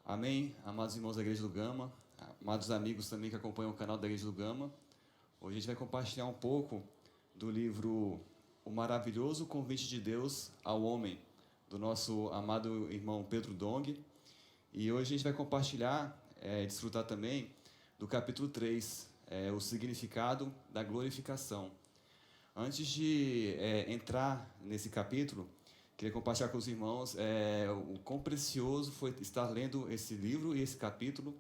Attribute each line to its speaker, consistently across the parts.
Speaker 1: Amém, amados irmãos da Igreja do Gama, amados amigos também que acompanham o canal da Igreja do Gama. Hoje a gente vai compartilhar um pouco do livro O Maravilhoso Convite de Deus ao Homem, do nosso amado irmão Pedro Dong. E hoje a gente vai compartilhar, desfrutar também do capítulo 3, o significado da glorificação. Antes de entrar nesse capítulo, queria compartilhar com os irmãos o quão precioso foi estar lendo esse livro e esse capítulo,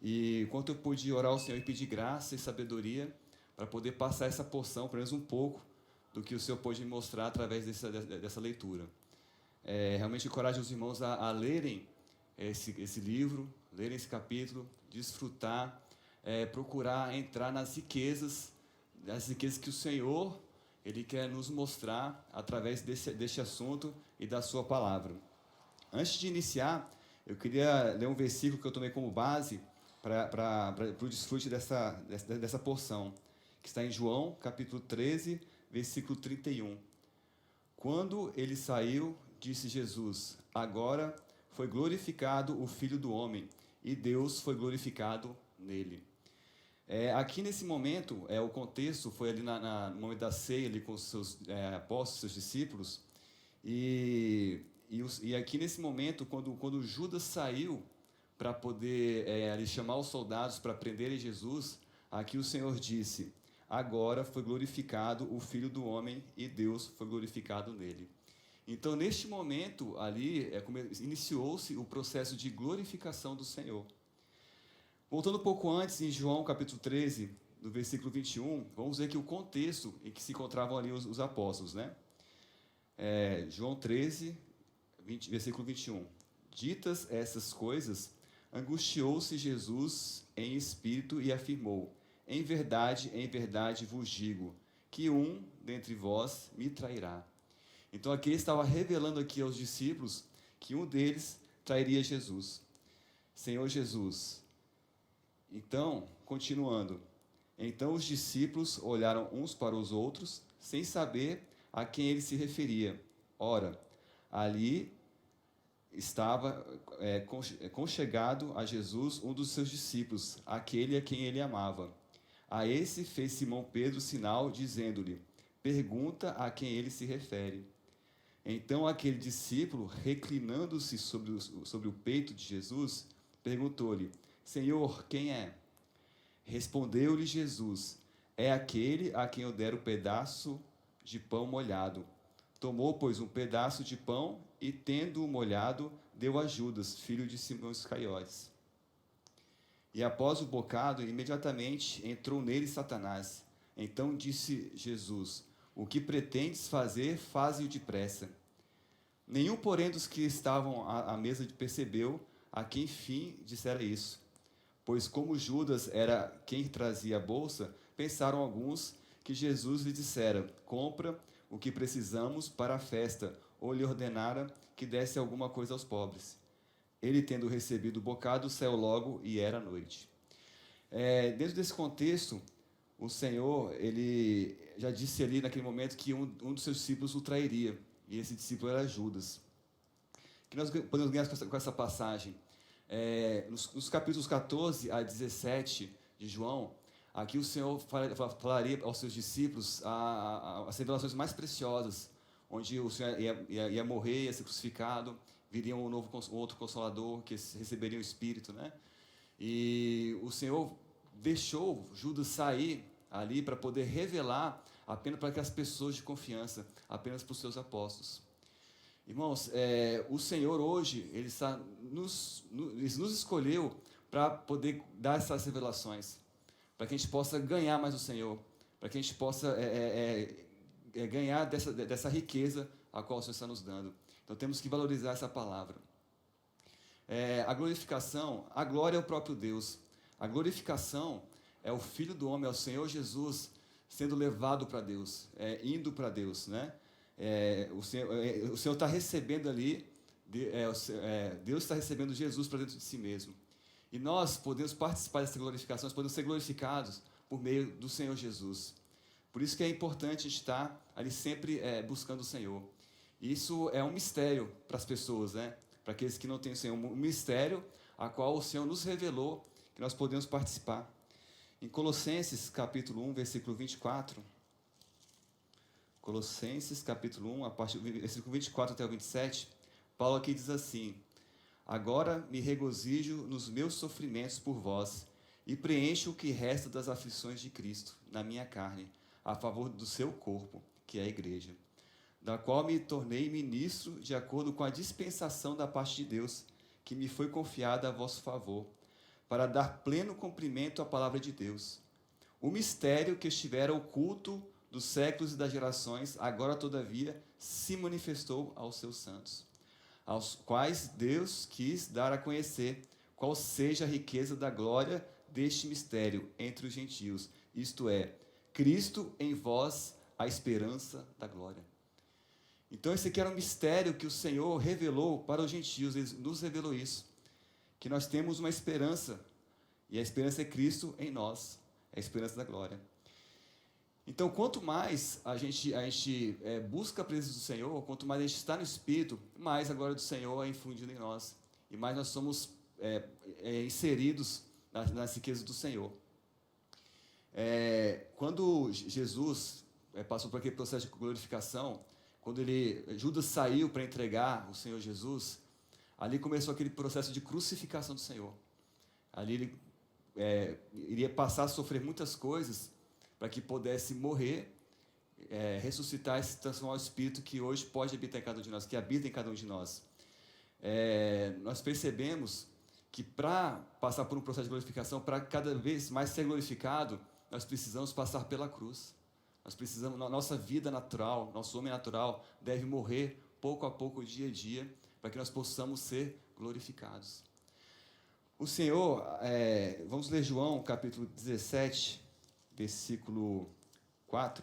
Speaker 1: e quanto eu pude orar ao Senhor e pedir graça e sabedoria para poder passar essa porção, pelo menos um pouco, do que o Senhor pôde me mostrar através dessa leitura. Realmente encorajo os irmãos a lerem esse livro, lerem esse capítulo, desfrutar, procurar entrar nas riquezas que o Senhor Ele quer nos mostrar através deste assunto e da sua palavra. Antes de iniciar, eu queria ler um versículo que eu tomei como base para o desfrute dessa porção, que está em João, capítulo 13, versículo 31. Quando ele saiu, disse Jesus: agora foi glorificado o Filho do Homem, e Deus foi glorificado nele. Aqui nesse momento, o contexto foi ali no momento da ceia, ali com os seus apóstolos, seus discípulos, e aqui nesse momento, quando Judas saiu para poder ali chamar os soldados para prenderem Jesus, aqui o Senhor disse: agora foi glorificado o Filho do Homem e Deus foi glorificado nele. Então, neste momento ali, iniciou-se o processo de glorificação do Senhor. Voltando um pouco antes, em João capítulo 13, no versículo 21, vamos ver que o contexto em que se encontravam ali os apóstolos, né? João 13, versículo 21. Ditas essas coisas, angustiou-se Jesus em espírito e afirmou: em verdade vos digo, que um dentre vós me trairá. Então aqui ele estava revelando aqui aos discípulos que um deles trairia Jesus. Senhor Jesus. Então, continuando, então os discípulos olharam uns para os outros, sem saber a quem ele se referia. Ora, ali estava conchegado a Jesus um dos seus discípulos, aquele a quem ele amava. A esse fez Simão Pedro sinal, dizendo-lhe: pergunta a quem ele se refere. Então aquele discípulo, reclinando-se sobre o peito de Jesus, perguntou-lhe: Senhor, quem é? Respondeu-lhe Jesus: é aquele a quem eu der o pedaço de pão molhado. Tomou, pois, um pedaço de pão e, tendo-o molhado, deu a Judas, filho de Simão Iscariotes. E após o bocado, imediatamente entrou nele Satanás. Então disse Jesus: o que pretendes fazer, faze-o depressa. Nenhum, porém, dos que estavam à mesa percebeu a que enfim dissera isso. Pois como Judas era quem trazia a bolsa, pensaram alguns que Jesus lhe dissera: compra o que precisamos para a festa, ou lhe ordenara que desse alguma coisa aos pobres. Ele, tendo recebido o bocado, saiu logo e era noite. Dentro desse contexto, o Senhor, ele já disse ali naquele momento que um dos seus discípulos o trairia, e esse discípulo era Judas. O que nós podemos ganhar com essa passagem? Nos capítulos 14 a 17 de João, aqui o Senhor falaria aos seus discípulos as revelações mais preciosas, onde o Senhor ia morrer, ia ser crucificado, viria um outro Consolador, que receberia o Espírito, né? E o Senhor deixou Judas sair ali para poder revelar apenas para aquelas pessoas de confiança, apenas para os seus apóstolos. Irmãos, o Senhor hoje, Ele nos escolheu para poder dar essas revelações, para que a gente possa ganhar mais o Senhor, para que a gente possa ganhar dessa riqueza a qual o Senhor está nos dando. Então temos que valorizar essa palavra. A glorificação, a glória é o próprio Deus. A glorificação é o Filho do Homem, é o Senhor Jesus sendo levado para Deus, indo para Deus, né? O Senhor está recebendo ali, Deus está recebendo Jesus para dentro de si mesmo. E nós podemos participar dessa glorificação, nós podemos ser glorificados por meio do Senhor Jesus. Por isso que é importante estar ali sempre buscando o Senhor. Isso é um mistério para as pessoas, né? Para aqueles que não têm o Senhor, um mistério a qual o Senhor nos revelou que nós podemos participar. Em Colossenses, capítulo 1, versículo 24, Colossenses, capítulo 1, a partir do versículo 24 até o 27, Paulo aqui diz assim: agora me regozijo nos meus sofrimentos por vós, e preencho o que resta das aflições de Cristo na minha carne, a favor do seu corpo, que é a igreja, da qual me tornei ministro de acordo com a dispensação da parte de Deus, que me foi confiada a vosso favor, para dar pleno cumprimento à palavra de Deus. O mistério que estivera oculto dos séculos e das gerações, agora, todavia, se manifestou aos seus santos, aos quais Deus quis dar a conhecer qual seja a riqueza da glória deste mistério entre os gentios, isto é, Cristo em vós, a esperança da glória. Então, esse aqui era um mistério que o Senhor revelou para os gentios, Ele nos revelou isso, que nós temos uma esperança, e a esperança é Cristo em nós, é a esperança da glória. Então, quanto mais a gente busca a presença do Senhor, quanto mais a gente está no Espírito, mais a glória do Senhor é infundida em nós, e mais nós somos inseridos nas riquezas do Senhor. Quando Jesus passou por aquele processo de glorificação, quando Judas saiu para entregar o Senhor Jesus, ali começou aquele processo de crucificação do Senhor. Ali ele iria passar a sofrer muitas coisas para que pudesse morrer, ressuscitar e se transformar o Espírito que hoje pode habitar em cada um de nós, que habita em cada um de nós. Nós percebemos que para passar por um processo de glorificação, para cada vez mais ser glorificado, nós precisamos passar pela cruz. Nós precisamos, na nossa vida natural, nosso homem natural deve morrer pouco a pouco, dia a dia, para que nós possamos ser glorificados. O Senhor, vamos ler João, capítulo 17, versículo 4,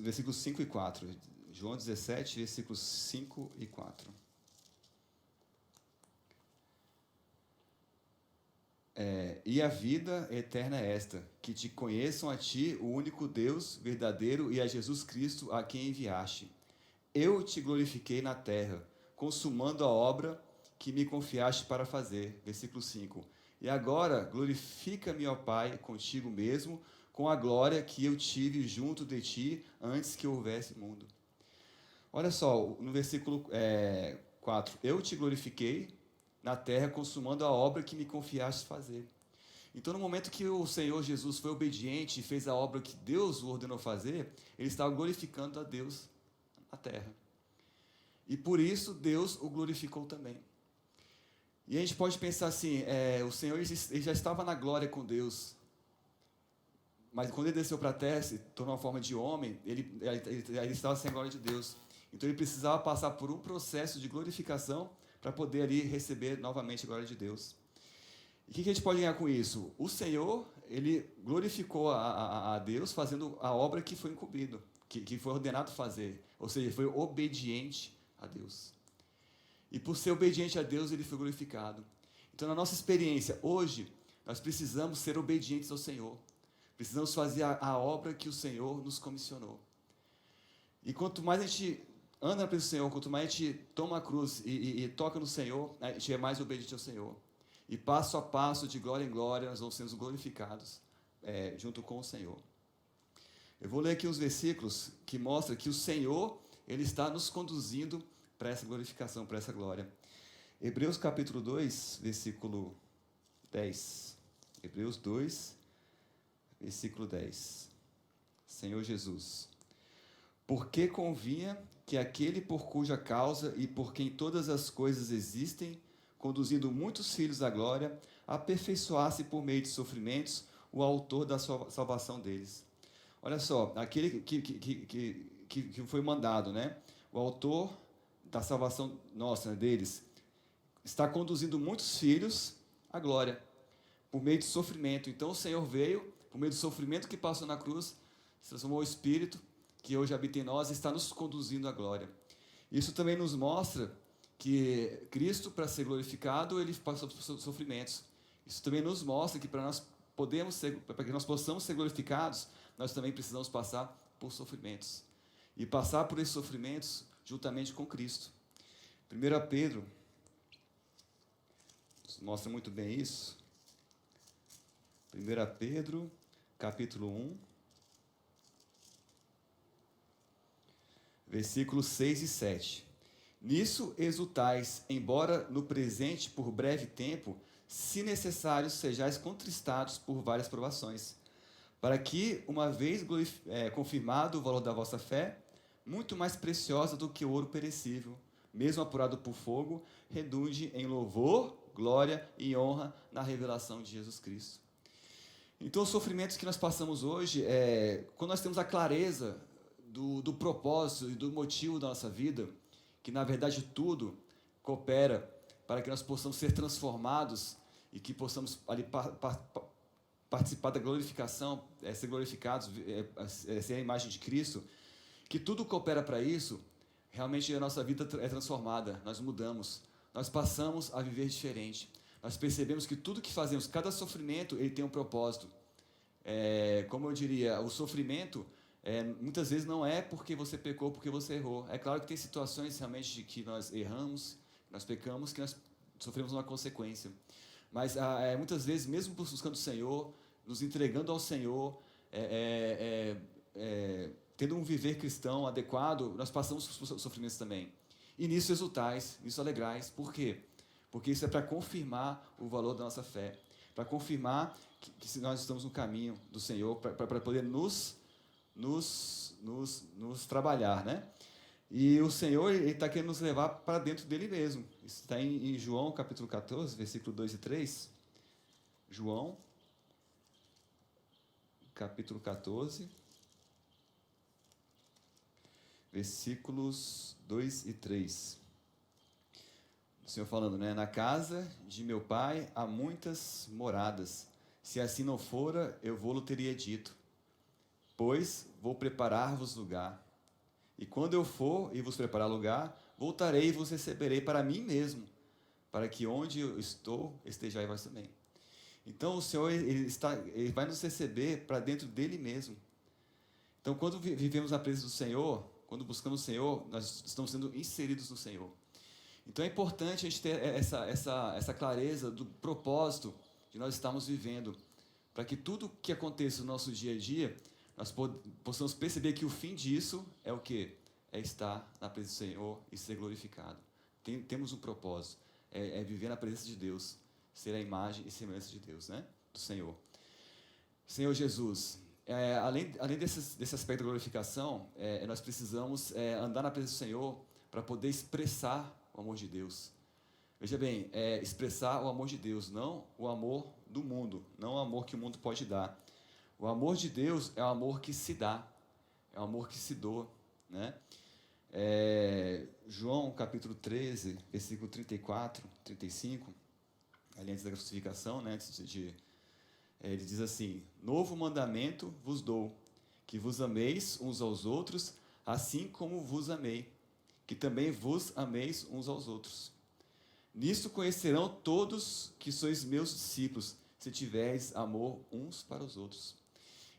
Speaker 1: versículos 5 e 4. João 17, versículos 5 e 4. E a vida eterna é esta, que te conheçam a ti, o único Deus verdadeiro, e a Jesus Cristo, a quem enviaste. Eu te glorifiquei na terra, consumando a obra que me confiaste para fazer. Versículo 5. E agora glorifica-me, ó Pai, contigo mesmo, com a glória que eu tive junto de ti antes que houvesse mundo. Olha só, no versículo 4. Eu te glorifiquei na terra, consumando a obra que me confiaste fazer. Então, no momento que o Senhor Jesus foi obediente e fez a obra que Deus o ordenou fazer, ele estava glorificando a Deus na terra. E por isso, Deus o glorificou também. E a gente pode pensar assim, o Senhor ele já estava na glória com Deus, mas quando ele desceu para a terra, se tornou uma forma de homem, ele estava sem a glória de Deus. Então, ele precisava passar por um processo de glorificação para poder ali receber novamente a glória de Deus. E o que a gente pode ganhar com isso? O Senhor, ele glorificou a Deus fazendo a obra que foi incumbido, que foi ordenado fazer. Ou seja, ele foi obediente a Deus. E por ser obediente a Deus, ele foi glorificado. Então, na nossa experiência, hoje, nós precisamos ser obedientes ao Senhor. Precisamos fazer a obra que o Senhor nos comissionou. E quanto mais a gente anda na presença do Senhor, quanto mais a gente toma a cruz e toca no Senhor, a gente é mais obediente ao Senhor. E passo a passo, de glória em glória, nós vamos sendo glorificados junto com o Senhor. Eu vou ler aqui uns versículos que mostram que o Senhor, ele está nos conduzindo para essa glorificação, para essa glória. Hebreus capítulo 2, versículo 10. Hebreus 2, versículo 10. Senhor Jesus, porque convinha que aquele por cuja causa e por quem todas as coisas existem, conduzindo muitos filhos à glória, aperfeiçoasse por meio de sofrimentos o autor da salvação deles. Olha só, aquele que foi mandado, né? O autor da salvação nossa, deles, está conduzindo muitos filhos à glória, por meio de sofrimento. Então o Senhor veio, por meio do sofrimento que passou na cruz, se transformou o Espírito, que hoje habita em nós, está nos conduzindo à glória. Isso também nos mostra que Cristo, para ser glorificado, ele passou por sofrimentos. Isso também nos mostra que para que nós possamos ser glorificados, nós também precisamos passar por sofrimentos. E passar por esses sofrimentos juntamente com Cristo. 1 Pedro, mostra muito bem isso. 1 Pedro, capítulo 1, versículos 6 e 7. Nisso exultais, embora no presente, por breve tempo, se necessário, sejais contristados por várias provações, para que, uma vez confirmado o valor da vossa fé, muito mais preciosa do que o ouro perecível, mesmo apurado por fogo, redunde em louvor, glória e honra na revelação de Jesus Cristo. Então, os sofrimentos que nós passamos hoje, quando nós temos a clareza do propósito e do motivo da nossa vida, que na verdade tudo coopera para que nós possamos ser transformados e que possamos ali participar da glorificação, ser glorificados, ser a imagem de Cristo, que tudo coopera para isso, realmente a nossa vida é transformada, nós mudamos, nós passamos a viver diferente. Nós percebemos que tudo que fazemos, cada sofrimento, ele tem um propósito. Como eu diria, o sofrimento, muitas vezes não é porque você pecou, porque você errou. É claro que tem situações realmente de que nós erramos, nós pecamos, que nós sofremos uma consequência. Mas muitas vezes, mesmo buscando o Senhor, nos entregando ao Senhor, tendo um viver cristão adequado, nós passamos por sofrimentos também. E nisso exultais, nisso alegrais. Por quê? Porque isso é para confirmar o valor da nossa fé, para confirmar que nós estamos no caminho do Senhor, para poder nos trabalhar, né? E o Senhor está querendo nos levar para dentro dele mesmo. Isso está em João, capítulo 14, versículo 2 e 3. João, capítulo 14, versículos 2 e 3. O Senhor falando, né? Na casa de meu pai há muitas moradas. Se assim não fora, eu vou-lo teria dito. Pois vou preparar-vos lugar. E quando eu for e vos preparar lugar, voltarei e vos receberei para mim mesmo, para que onde eu estou, estejais vós também. Então o Senhor ele vai nos receber para dentro dele mesmo. Então quando vivemos na presença do Senhor, quando buscamos o Senhor, nós estamos sendo inseridos no Senhor. Então é importante a gente ter essa clareza do propósito de nós estarmos vivendo, para que tudo que aconteça no nosso dia a dia, nós possamos perceber que o fim disso é o quê? É estar na presença do Senhor e ser glorificado. Temos um propósito, é viver na presença de Deus, ser a imagem e semelhança de Deus, né? Do Senhor. Senhor Jesus, além desse aspecto da glorificação, nós precisamos andar na presença do Senhor para poder expressar o amor de Deus. Veja bem, expressar o amor de Deus, não o amor do mundo, não o amor que o mundo pode dar. O amor de Deus é o amor que se dá, é o amor que se doa, né? João capítulo 13, versículo 34, 35, ali antes da crucificação, né? Ele diz assim: novo mandamento vos dou, que vos ameis uns aos outros, assim como vos amei, que também vos ameis uns aos outros. Nisto conhecerão todos que sois meus discípulos, se tiveres amor uns para os outros.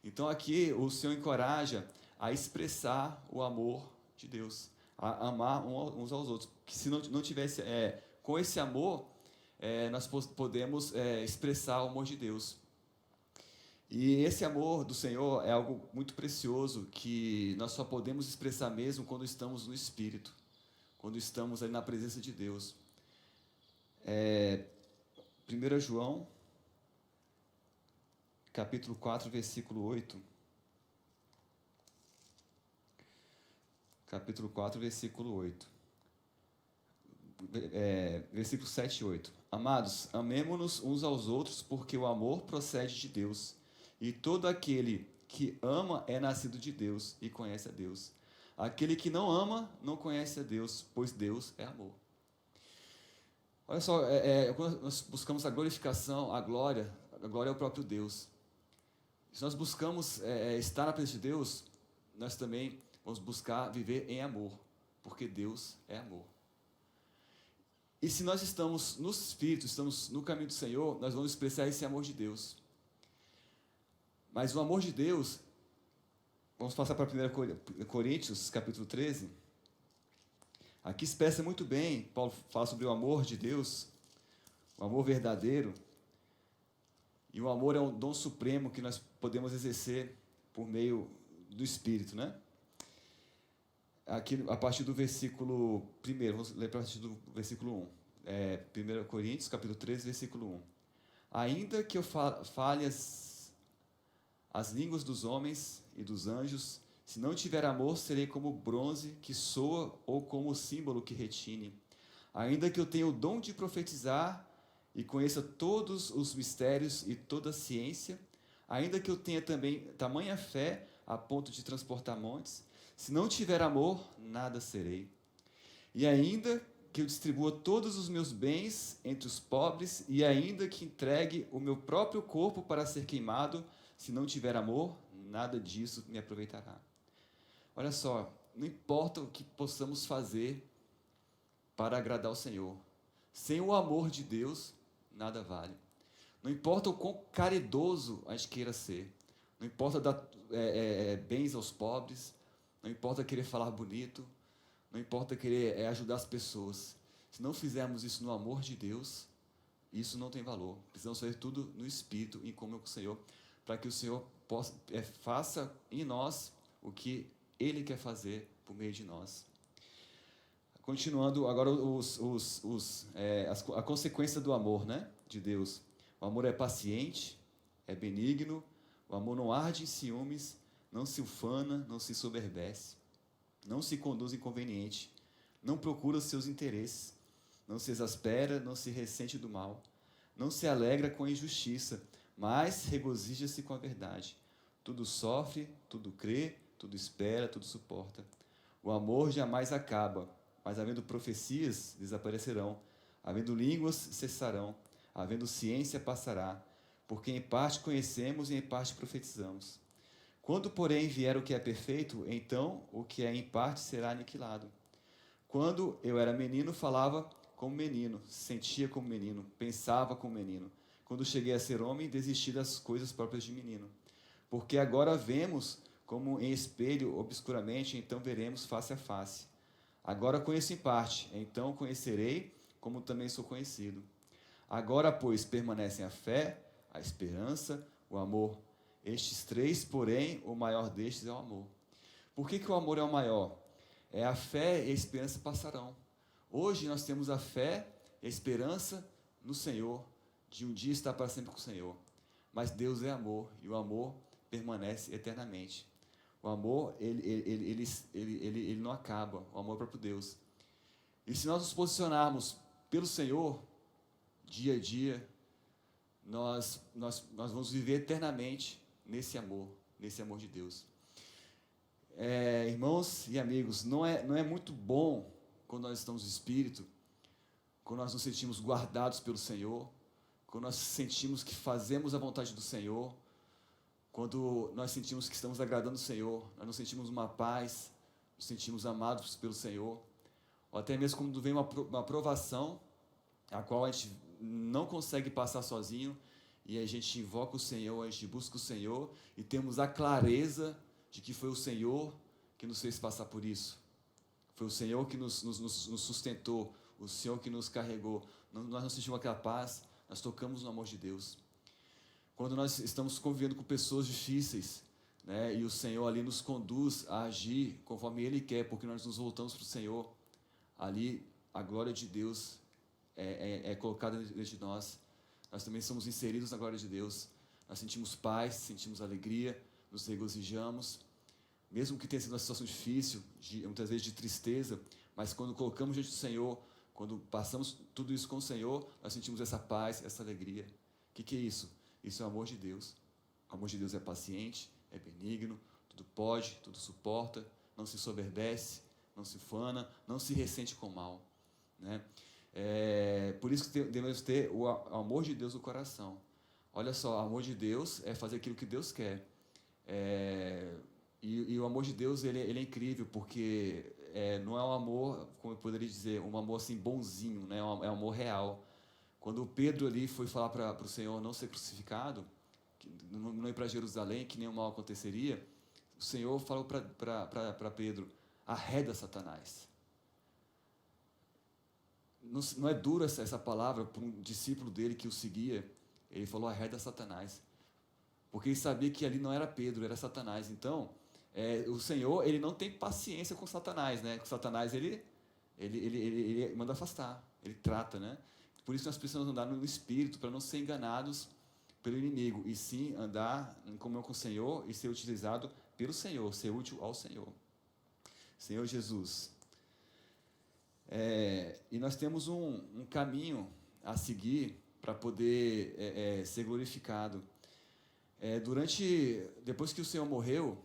Speaker 1: Então aqui o Senhor encoraja a expressar o amor de Deus, a amar uns aos outros. Que se não tivesse com esse amor, nós podemos expressar o amor de Deus. E esse amor do Senhor é algo muito precioso que nós só podemos expressar mesmo quando estamos no Espírito, quando estamos ali na presença de Deus. 1 João, capítulo 4, versículo 8. Capítulo 4, versículo 8. Versículo 7 e 8. Amados, amemo-nos uns aos outros, porque o amor procede de Deus. E todo aquele que ama é nascido de Deus e conhece a Deus. Aquele que não ama não conhece a Deus, pois Deus é amor. Olha só, quando nós buscamos a glorificação, a glória é o próprio Deus. Se nós buscamos estar na presença de Deus, nós também vamos buscar viver em amor, porque Deus é amor. E se nós estamos no Espírito, estamos no caminho do Senhor, nós vamos expressar esse amor de Deus. Mas o amor de Deus, vamos passar para 1 Coríntios, capítulo 13. Aqui expressa muito bem, Paulo fala sobre o amor de Deus. o amor verdadeiro. E o amor é um dom supremo que nós podemos exercer por meio do Espírito, né? Aqui, a partir do versículo 1, vamos ler a partir do versículo 1. 1 Coríntios, capítulo 13, versículo 1. Ainda que eu fale as línguas dos homens e dos anjos, se não tiver amor, serei como bronze que soa ou como símbolo que retine. Ainda que eu tenha o dom de profetizar e conheça todos os mistérios e toda a ciência, ainda que eu tenha também tamanha fé a ponto de transportar montes, se não tiver amor, nada serei. E ainda que eu distribua todos os meus bens entre os pobres, e ainda que entregue o meu próprio corpo para ser queimado, se não tiver amor, nada disso me aproveitará. Olha só, não importa o que possamos fazer para agradar ao Senhor, sem o amor de Deus, nada vale. Não importa o quão caridoso a gente queira ser, não importa dar bens aos pobres, não importa querer falar bonito, não importa querer ajudar as pessoas. Se não fizermos isso no amor de Deus, isso não tem valor. Precisamos fazer tudo no Espírito, em comunhão com o Senhor, para que o Senhor faça em nós o que Ele quer fazer por meio de nós. Continuando, agora a consequência do amor, né, de Deus. O amor é paciente, é benigno, o amor não arde em ciúmes, não se ufana, não se soberbece, não se conduz inconveniente, não procura os seus interesses, não se exaspera, não se ressente do mal, não se alegra com a injustiça, mas regozija-se com a verdade. Tudo sofre, tudo crê, tudo espera, tudo suporta. O amor jamais acaba, mas havendo profecias, desaparecerão, havendo línguas, cessarão, havendo ciência, passará, porque em parte conhecemos e em parte profetizamos. Quando, porém, vier o que é perfeito, então o que é em parte será aniquilado. Quando eu era menino, falava como menino, sentia como menino, pensava como menino. Quando cheguei a ser homem, desisti das coisas próprias de menino. Porque agora vemos como em espelho, obscuramente, então veremos face a face. Agora conheço em parte, então conhecerei como também sou conhecido. Agora, pois, permanecem a fé, a esperança, o amor. Estes três, porém, o maior destes é o amor. Por que o amor é o maior? A fé e a esperança passarão. Hoje nós temos a fé e a esperança no Senhor, de um dia estar para sempre com o Senhor. Mas Deus é amor, e o amor permanece eternamente. O amor, ele não acaba, o amor é o próprio Deus. E se nós nos posicionarmos pelo Senhor, dia a dia, nós vamos viver eternamente nesse amor de Deus. Irmãos e amigos, não é muito bom quando nós estamos no Espírito, quando nós nos sentimos guardados pelo Senhor, quando nós sentimos que fazemos a vontade do Senhor, quando nós sentimos que estamos agradando o Senhor, nós nos sentimos uma paz, nos sentimos amados pelo Senhor, ou até mesmo quando vem uma provação, a qual a gente não consegue passar sozinho, e a gente invoca o Senhor, a gente busca o Senhor, e temos a clareza de que foi o Senhor que nos fez passar por isso. Foi o Senhor que nos sustentou, o Senhor que nos carregou. Nós não sentimos aquela paz, nós tocamos no amor de Deus. Quando nós estamos convivendo com pessoas difíceis, né, e o Senhor ali nos conduz a agir conforme Ele quer, porque nós nos voltamos para o Senhor, ali a glória de Deus é colocada dentro de nós. Nós também somos inseridos na glória de Deus. Nós sentimos paz, sentimos alegria, nos regozijamos, mesmo que tenha sido uma situação difícil, muitas vezes de tristeza, mas quando colocamos diante do Senhor, quando passamos tudo isso com o Senhor, nós sentimos essa paz, essa alegria. O que é isso? Isso é o amor de Deus. O amor de Deus é paciente, é benigno, tudo pode, tudo suporta, não se soberbece, não se ufana, não se ressente com o mal, né? Por isso que devemos ter o amor de Deus no coração. Olha só, o amor de Deus é fazer aquilo que Deus quer. E o amor de Deus ele é incrível, porque não é um amor, como eu poderia dizer, um amor assim bonzinho, né? É um amor real. Quando Pedro ali foi falar para o Senhor não ser crucificado, não ir para Jerusalém, que nenhum mal aconteceria, o Senhor falou para Pedro: arreda Satanás. não é dura essa palavra para um discípulo dele que o seguia. Ele falou: arreda Satanás. Porque ele sabia que ali não era Pedro, era Satanás. Então, o Senhor, ele não tem paciência com Satanás, né? Com Satanás, ele manda afastar, ele trata, né? Por isso nós precisamos andar no Espírito, para não ser enganados pelo inimigo, e sim andar em comunhão com o Senhor e ser utilizado pelo Senhor, ser útil ao Senhor. Senhor Jesus. E nós temos um caminho a seguir para poder ser glorificado. Depois que o Senhor morreu,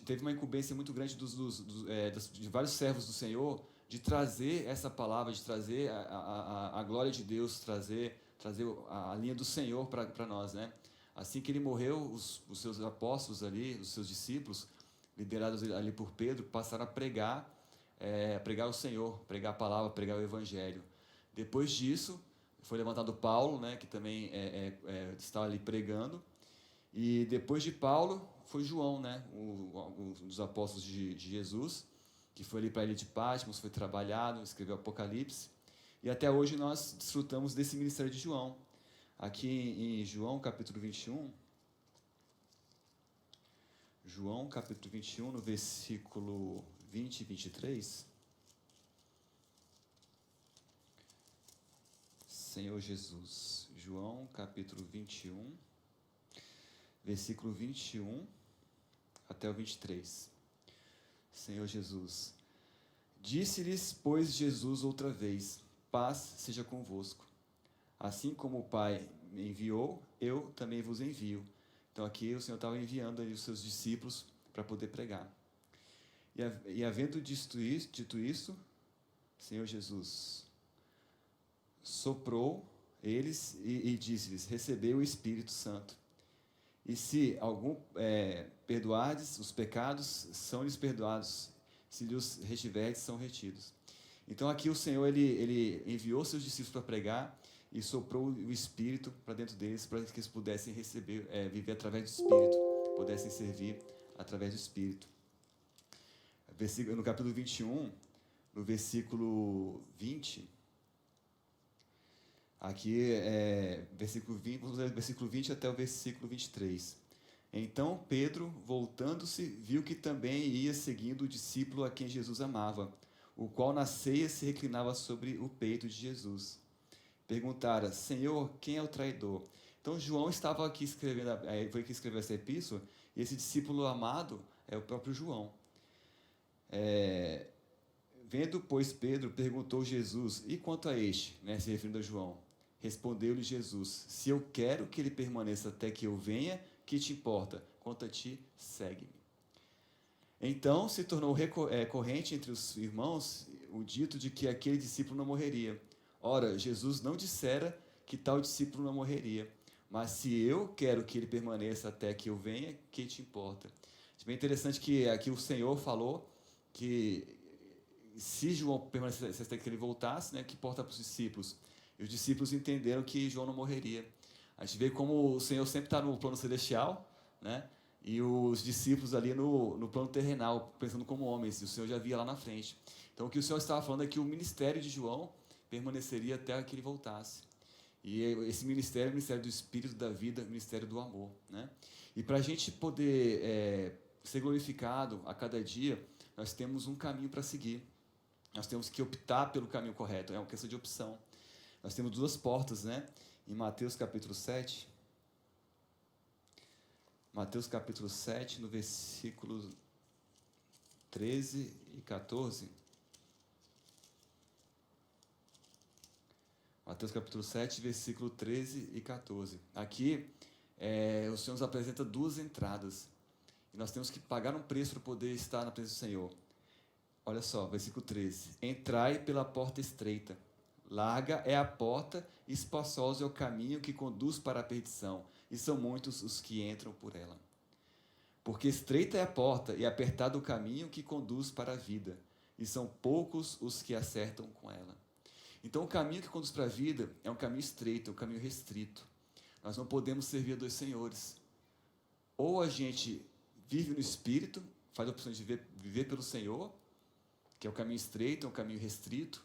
Speaker 1: teve uma incumbência muito grande de vários servos do Senhor de trazer essa palavra, de trazer a glória de Deus, trazer a linha do Senhor para nós, né? Assim que ele morreu, os seus apóstolos ali, os seus discípulos, liderados ali por Pedro, passaram a pregar o Senhor, pregar a palavra, pregar o Evangelho. Depois disso, foi levantado Paulo, né, que também estava ali pregando. E depois de Paulo, foi João, né, um dos apóstolos de Jesus, que foi ali para a ilha de Patmos, foi trabalhado, escreveu Apocalipse. E até hoje nós desfrutamos desse ministério de João. Aqui em João, capítulo 21, no versículo 20 e 23, Senhor Jesus, João, capítulo 21, versículo 21 até o 23. Senhor Jesus, disse-lhes, pois, Jesus outra vez: paz seja convosco. Assim como o Pai me enviou, eu também vos envio. Então aqui o Senhor estava enviando ali os seus discípulos para poder pregar. E havendo dito isso, Senhor Jesus soprou eles e disse-lhes: recebei o Espírito Santo. E se algum perdoardes os pecados, são-lhes perdoados. Se lhes retiverdes, são retidos. Então aqui o Senhor ele enviou seus discípulos para pregar e soprou o Espírito para dentro deles, para que eles pudessem receber, viver através do Espírito, pudessem servir através do Espírito. No capítulo 21, no versículo 20, aqui versículo 20, vamos ler versículo 20 até o versículo 23. Então Pedro, voltando-se, viu que também ia seguindo o discípulo a quem Jesus amava, o qual na ceia se reclinava sobre o peito de Jesus. Perguntara: Senhor, quem é o traidor? Então João estava aqui escrevendo, foi aqui escrever essa epístola, e esse discípulo amado é o próprio João. Vendo, pois, Pedro, perguntou Jesus: e quanto a este? Né, se referindo a João. Respondeu-lhe Jesus: se eu quero que ele permaneça até que eu venha, que te importa? Quanto a ti, segue-me. Então se tornou corrente entre os irmãos o dito de que aquele discípulo não morreria. Ora, Jesus não dissera que tal discípulo não morreria, mas se eu quero que ele permaneça até que eu venha, que te importa? É bem interessante que aqui o Senhor falou que se João permanecesse até que ele voltasse, né, que importa para os discípulos? E os discípulos entenderam que João não morreria. A gente vê como o Senhor sempre está no plano celestial, né? E os discípulos ali no plano terrenal, pensando como homens, e o Senhor já via lá na frente. Então, o que o Senhor estava falando é que o ministério de João permaneceria até que ele voltasse. E esse ministério é o ministério do Espírito, da vida, o ministério do amor, né? E para a gente poder ser glorificado a cada dia, nós temos um caminho para seguir. Nós temos que optar pelo caminho correto, é uma questão de opção. Nós temos duas portas, né? Em Mateus capítulo 7, no versículo 13 e 14. Mateus capítulo 7, versículo 13 e 14. Aqui, o Senhor nos apresenta duas entradas. E nós temos que pagar um preço para poder estar na presença do Senhor. Olha só, versículo 13. Entrai pela porta estreita. Larga é a porta e espaçoso é o caminho que conduz para a perdição, e são muitos os que entram por ela. Porque estreita é a porta e apertado o caminho que conduz para a vida, e são poucos os que acertam com ela. Então o caminho que conduz para a vida é um caminho estreito, é um caminho restrito. Nós não podemos servir a dois senhores. Ou a gente vive no Espírito, faz a opção de viver pelo Senhor, que é o caminho estreito, é um caminho restrito.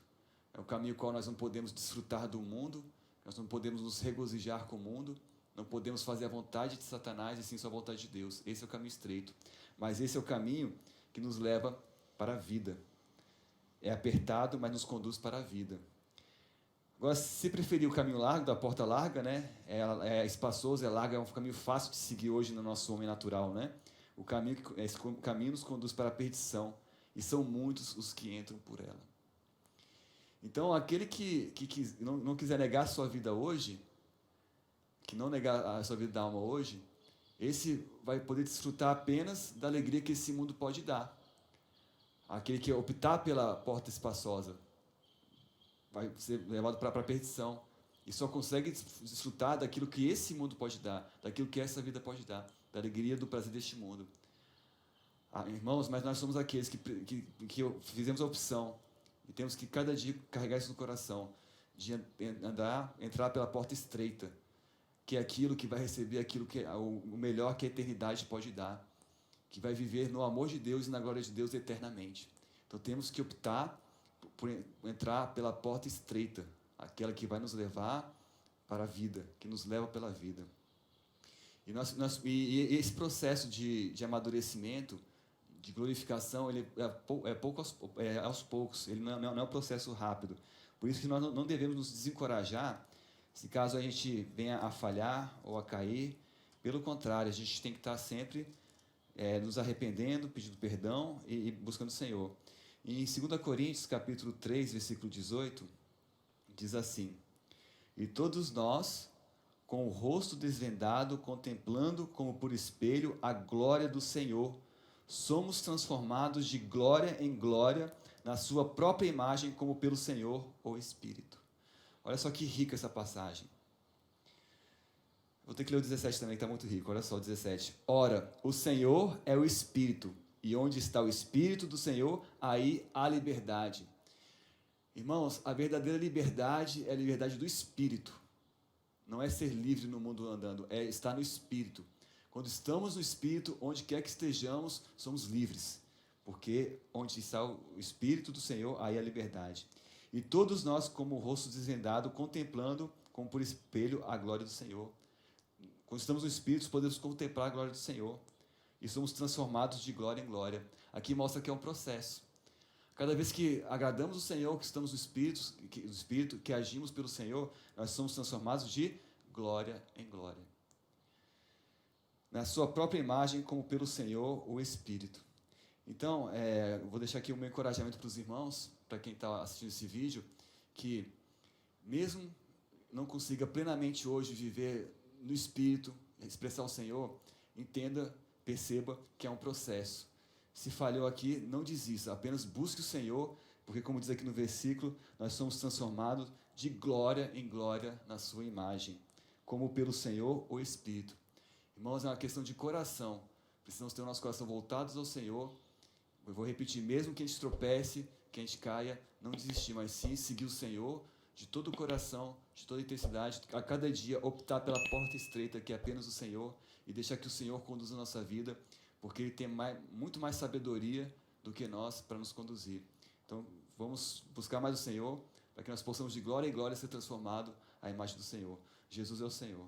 Speaker 1: É um caminho qual nós não podemos desfrutar do mundo, nós não podemos nos regozijar com o mundo, não podemos fazer a vontade de Satanás e sim só a vontade de Deus. Esse é o caminho estreito. Mas esse é o caminho que nos leva para a vida. É apertado, mas nos conduz para a vida. Agora, se preferir o caminho largo, da porta larga, né? É espaçoso, é largo, é um caminho fácil de seguir hoje no nosso homem natural, né? Esse caminho nos conduz para a perdição, e são muitos os que entram por ela. Então, aquele que não quiser negar a sua vida hoje, que não negar a sua vida da alma hoje, esse vai poder desfrutar apenas da alegria que esse mundo pode dar. Aquele que optar pela porta espaçosa vai ser levado para a perdição. E só consegue desfrutar daquilo que esse mundo pode dar, daquilo que essa vida pode dar, da alegria do prazer deste mundo. Irmãos, mas nós somos aqueles que fizemos a opção, e temos que cada dia carregar isso no coração, de entrar pela porta estreita, que é aquilo que vai receber aquilo que é o melhor que a eternidade pode dar, que vai viver no amor de Deus e na glória de Deus eternamente. Então temos que optar por entrar pela porta estreita, aquela que vai nos levar para a vida, que nos leva pela vida. E esse processo de amadurecimento, de glorificação, ele é aos poucos, ele não é um processo rápido. Por isso que nós não devemos nos desencorajar, se caso a gente venha a falhar ou a cair. Pelo contrário, a gente tem que estar sempre nos arrependendo, pedindo perdão e buscando o Senhor. Em 2 Coríntios, capítulo 3, versículo 18, diz assim: E todos nós, com o rosto desvendado, contemplando como por espelho a glória do Senhor, somos transformados de glória em glória na sua própria imagem, como pelo Senhor, o Espírito. Olha só que rica essa passagem. Vou ter que ler o 17 também, que está muito rico. Olha só o 17. Ora, o Senhor é o Espírito, e onde está o Espírito do Senhor, aí há liberdade. Irmãos, a verdadeira liberdade é a liberdade do Espírito. Não é ser livre no mundo andando, é estar no Espírito. Quando estamos no Espírito, onde quer que estejamos, somos livres. Porque onde está o Espírito do Senhor, aí há liberdade. E todos nós, como o rosto desvendado, contemplando como por espelho a glória do Senhor. Quando estamos no Espírito, podemos contemplar a glória do Senhor. E somos transformados de glória em glória. Aqui mostra que é um processo. Cada vez que agradamos o Senhor, que estamos no Espírito, que agimos pelo Senhor, nós somos transformados de glória em glória. Na sua própria imagem, como pelo Senhor, o Espírito. Então, vou deixar aqui o meu encorajamento para os irmãos, para quem está assistindo esse vídeo, que mesmo não consiga plenamente hoje viver no Espírito, expressar o Senhor, entenda, perceba que é um processo. Se falhou aqui, não desista, apenas busque o Senhor, porque como diz aqui no versículo, nós somos transformados de glória em glória na sua imagem, como pelo Senhor o Espírito. Irmãos, é uma questão de coração, precisamos ter o nosso coração voltados ao Senhor. Eu vou repetir, mesmo que a gente tropece, que a gente caia, não desistir, mas sim seguir o Senhor de todo o coração, de toda a intensidade, a cada dia optar pela porta estreita, que é apenas o Senhor, e deixar que o Senhor conduza a nossa vida, porque Ele tem muito mais sabedoria do que nós para nos conduzir. Então, vamos buscar mais o Senhor, para que nós possamos de glória em glória ser transformados à imagem do Senhor. Jesus é o Senhor.